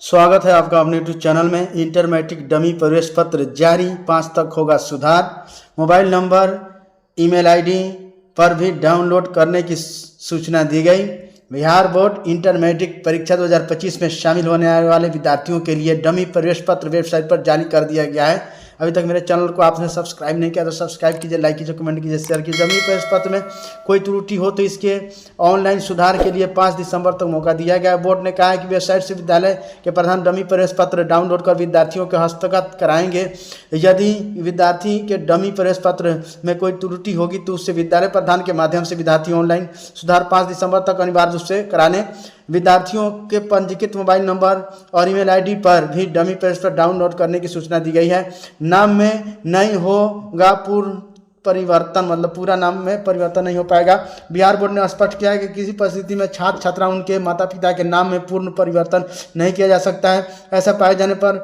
स्वागत है आपका अपने यूट्यूब चैनल में। इंटर मैट्रिक डमी प्रवेश पत्र जारी, 5 तक होगा सुधार। मोबाइल नंबर, ईमेल आईडी पर भी डाउनलोड करने की सूचना दी गई। बिहार बोर्ड इंटर मैट्रिक परीक्षा 2025 में शामिल होने वाले विद्यार्थियों के लिए डमी प्रवेश पत्र वेबसाइट पर जारी कर दिया गया है। अभी तक मेरे चैनल को आपने सब्सक्राइब नहीं किया तो सब्सक्राइब कीजिए, लाइक कीजिए, कमेंट कीजिए, शेयर कीजिए। डमी प्रवेश पत्र में कोई त्रुटि हो तो इसके ऑनलाइन सुधार के लिए 5 दिसंबर तक मौका दिया गया। बोर्ड ने कहा है कि वेबसाइट से विद्यालय के प्रधान डमी प्रवेश पत्र डाउनलोड कर विद्यार्थियों के हस्तगत कराएंगे। यदि विद्यार्थी के डमी प्रवेश पत्र में कोई त्रुटि होगी तो उससे विद्यालय प्रधान के माध्यम से विद्यार्थी ऑनलाइन सुधार 5 दिसंबर तक अनिवार्य रूप से कराने। विद्यार्थियों के पंजीकृत मोबाइल नंबर और ईमेल आईडी पर भी डमी प्रवेश पत्र डाउनलोड करने की सूचना दी गई है। नाम में नहीं होगा पूर्ण परिवर्तन, मतलब पूरा नाम में परिवर्तन नहीं हो पाएगा। बिहार बोर्ड ने स्पष्ट किया है कि किसी परिस्थिति में छात्र छात्रा उनके माता पिता के नाम में पूर्ण परिवर्तन नहीं किया जा सकता है। ऐसा पाए जाने पर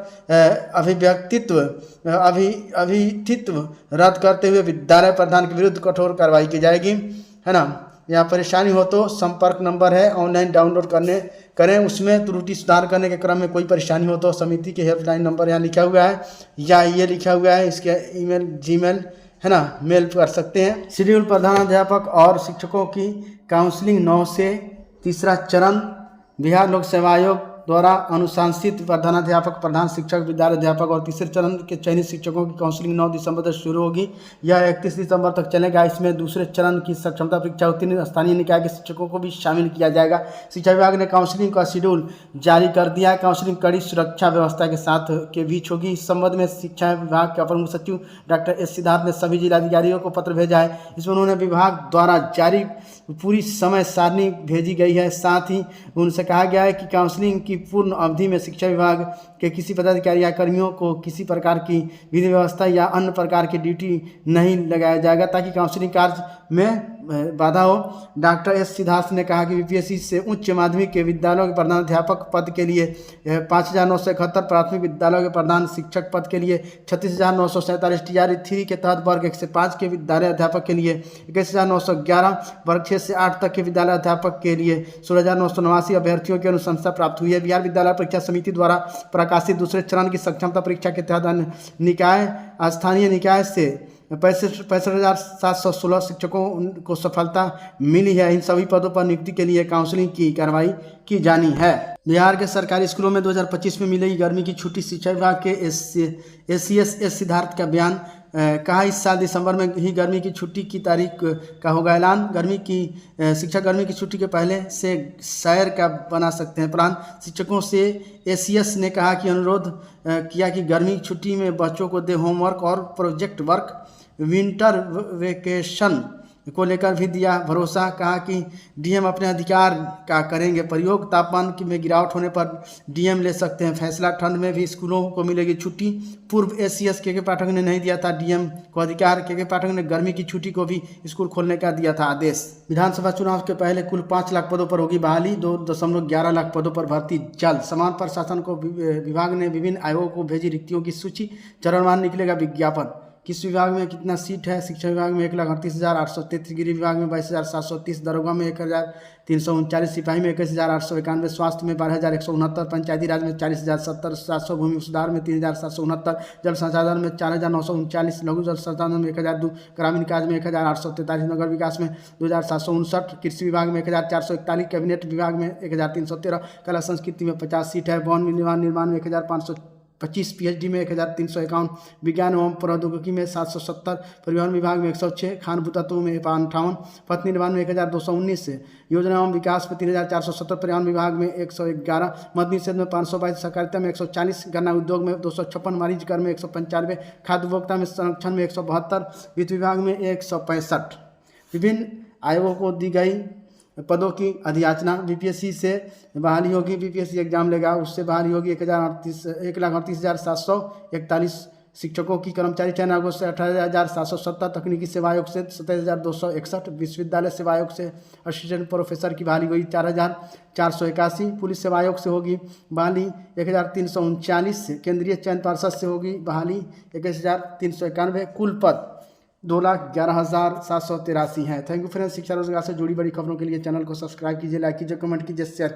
अभिथित्व रद्द करते हुए विद्यालय प्रधान के विरुद्ध कठोर कार्रवाई की जाएगी, है ना। यहाँ परेशानी हो तो संपर्क नंबर है, ऑनलाइन डाउनलोड करें। उसमें त्रुटि सुधार करने के क्रम में कोई परेशानी हो तो समिति के हेल्पलाइन नंबर यहाँ लिखा हुआ है या ये लिखा हुआ है, इसके ईमेल जीमेल, है ना, मेल कर सकते हैं। शेड्यूल प्रधानाध्यापक और शिक्षकों की काउंसलिंग 9 से तीसरा चरण। बिहार लोक सेवा आयोग द्वारा अनुशासित प्रधानाध्यापक, प्रधान शिक्षक, विद्यालय अध्यापक और तीसरे चरण के चयनित शिक्षकों की काउंसलिंग 9 दिसंबर तक शुरू होगी। यह 31 दिसंबर तक चलेगा। इसमें दूसरे चरण की सक्षमता परीक्षा उत्तीर्ण स्थानीय निकाय के शिक्षकों को भी शामिल किया जाएगा। शिक्षा विभाग ने काउंसलिंग का शेड्यूल जारी कर दिया है। काउंसलिंग कड़ी सुरक्षा व्यवस्था के साथ के बीच होगी। इस संबंध में शिक्षा विभाग के अपर मुख्य सचिव डॉक्टर एस सिद्धार्थ ने सभी जिलाधिकारियों को पत्र भेजा है। इसमें उन्होंने विभाग द्वारा जारी पूरी समय सारणी भेजी गई है। साथ ही उनसे कहा गया है कि काउंसलिंग की पूर्ण अवधि में शिक्षा विभाग के किसी पदाधिकारी या कर्मियों को किसी प्रकार की विधि व्यवस्था या अन्य प्रकार की ड्यूटी नहीं लगाया जाएगा ताकि काउंसलिंग कार्य में बाधा हो। डॉक्टर एस सिद्धार्थ ने कहा कि यूपीएससी से उच्च माध्यमिक के विद्यालयों के प्रधानाध्यापक पद के लिए 5,971, प्राथमिक विद्यालयों के प्रधान शिक्षक पद के लिए 36,947, टीआर 3 के तहत वर्ग 1 से 5 के विद्यालय अध्यापक के लिए 21,911, वर्ग 6 से 8 तक के विद्यालय अध्यापक के लिए 16,989 अभ्यर्थियों की अनुशंसा प्राप्त हुई है। बिहार विद्यालय परीक्षा समिति द्वारा प्रकाशित दूसरे चरण की सक्षमता परीक्षा के तहत स्थानीय निकाय से 65,716 शिक्षकों को सफलता मिली है। इन सभी पदों पर नियुक्ति के लिए काउंसलिंग की कार्रवाई की जानी है। बिहार के सरकारी स्कूलों में 2025 में मिलेगी गर्मी की छुट्टी। शिक्षा विभाग के एस सिद्धार्थ का बयान। कहा इस साल दिसंबर में ही गर्मी की छुट्टी की तारीख का होगा ऐलान। शिक्षक गर्मी की छुट्टी के पहले से सैर का बना सकते हैं। प्रधान शिक्षकों से एसीएस ने कहा कि अनुरोध किया कि गर्मी की छुट्टी में बच्चों को दे होमवर्क और प्रोजेक्ट वर्क। विंटर वेकेशन को लेकर भी दिया भरोसा। कहा कि डीएम अपने अधिकार का करेंगे प्रयोग। तापमान में गिरावट होने पर डीएम ले सकते हैं फैसला। ठंड में भी स्कूलों को मिलेगी छुट्टी। पूर्व एसीएस के पाठक ने नहीं दिया था डीएम को अधिकार। के पाठक ने गर्मी की छुट्टी को भी स्कूल खोलने का दिया था आदेश। विधानसभा चुनाव के पहले कुल 5 लाख पदों पर होगी बहाली। 2.11 लाख पदों पर भर्ती जल्द। समान प्रशासन को विभाग ने विभिन्न आयोगों को भेजी रिक्तियों की सूची। चरणवार निकलेगा विज्ञापन। किस विभाग में कितना सीट है? शिक्षा विभाग में 1,38,833, गृह विभाग में 22,730, दरोगा में 1,339, सिपाही में 21,891, स्वास्थ्य में 12,169, पंचायती राज में 40,700, भूमि सुधार में 3,769, जल संसाधन में 4,939, लघु जल संसाधन में 1,002, ग्रामीण कार्य में 1,843, नगर विकास में 2,759, कृषि विभाग में 1,441, कैबिनेट विभाग में 1,313, कला संस्कृति में 50 सीट है। भवन निर्माण में 1,525, पीएचडी में 1,351, विज्ञान एवं प्रौद्योगिकी में 770, परिवहन विभाग में 106, खान भूतत्व में 58, पथ निर्माण में 1,219, योजना एवं विकास में 3,470, पर्यावरण विभाग में 111, मदनी क्षेत्र में 522, सहकारिता में 140, गन्ना उद्योग में 256, वाणिज्य कर में 195, खाद्य उपभोक्ता में संरक्षण में 172, वित्त विभाग में 165। विभिन्न आयोगों को दी गई पदों की अधियाचना। बीपीएससी से बहाली होगी। बीपीएससी एग्जाम लेगा, उससे बहाली होगी 1,38,741 शिक्षकों की। कर्मचारी चयन आयोग से 18,770, तकनीकी सेवा आयोग से 27,261, विश्वविद्यालय सेवा आयोग से असिस्टेंट प्रोफेसर की बहाली हुई 4,481, पुलिस सेवा आयोग से होगी बहाली 1,339, केंद्रीय चयन पार्षद से होगी बहाली 21,391, कुल पद 2,11,783 हैं। Thank you friends. शिक्षा रोजगार से जुड़ी बड़ी खबरों के लिए चैनल को सब्सक्राइब कीजिए, लाइक कीजिए, कमेंट कीजिए, शेयर